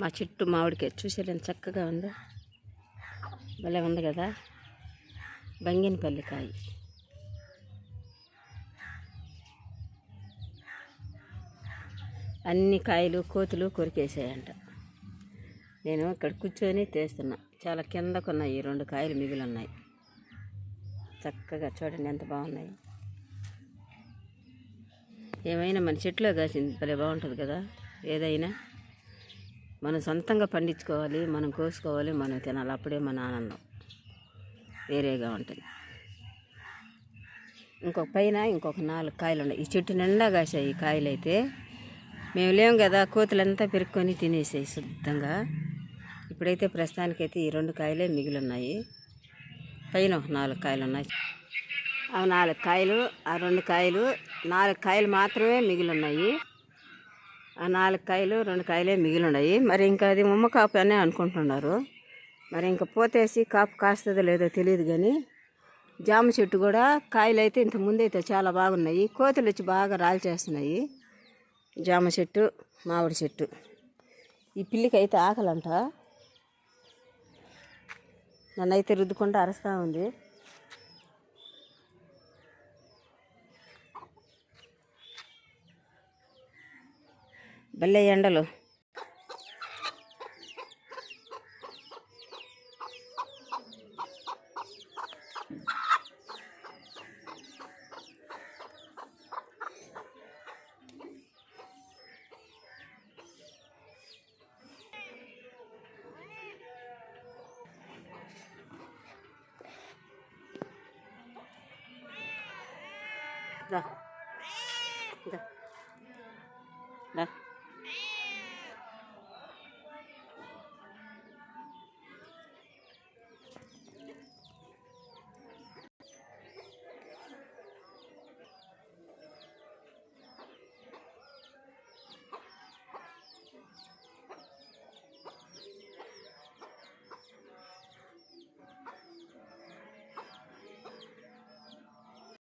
మా చెట్టు మామిడికాయ చూసారు ఎంత చక్కగా ఉందో, భలే ఉంది కదా. బంగినపల్లి కాయ. అన్ని కాయలు కోతులు కొరికేసాయంట. నేను ఇక్కడ కూర్చొని తీస్తున్నా. చాలా కిందకున్నాయి 2 కాయలు మిగిలి ఉన్నాయి. చక్కగా చూడండి ఎంత బాగున్నాయి. ఏమైనా మన చెట్లో కాసింది భలే బాగుంటుంది కదా. ఏదైనా మనం సొంతంగా పండించుకోవాలి, మనం కోసుకోవాలి, మనం తినాలి. అప్పుడే మన ఆనందం వేరేగా ఉంటుంది. ఇంకొక 4 కాయలు ఉన్నాయి. ఈ చెట్టు నిండా కాసాయి ఈ కాయలు. అయితే మేము లేము కదా, కోతులంతా పెరుక్కొని తినేసాయి శుద్ధంగా. ఇప్పుడైతే ప్రస్తుతానికైతే ఈ 2 కాయలే మిగిలి ఉన్నాయి. పైన ఒక 4 కాయలు ఉన్నాయి. అవి 4 కాయలు, ఆ 2 కాయలు, 4 కాయలు మాత్రమే మిగిలి ఉన్నాయి. ఆ 4 కాయలు 2 కాయలే మిగిలి ఉన్నాయి. మరి ఇంకా అది ఉమ్మ కాపు అనే అనుకుంటున్నారు. మరి ఇంకా పోతేసి కాపు కాస్తుందో లేదో తెలియదు. కానీ జామ చెట్టు కూడా కాయలు అయితే ఇంత ముందైతే చాలా బాగున్నాయి. కోతులు వచ్చి బాగా రాల్చేస్తున్నాయి. జామ చెట్టు, మామిడి చెట్టు. ఈ పిల్లికి అయితే ఆకలంట. నన్నైతే రుద్దుకుంటూ అరుస్తూ ఉంది. భలే ఎండలు. దా దా దా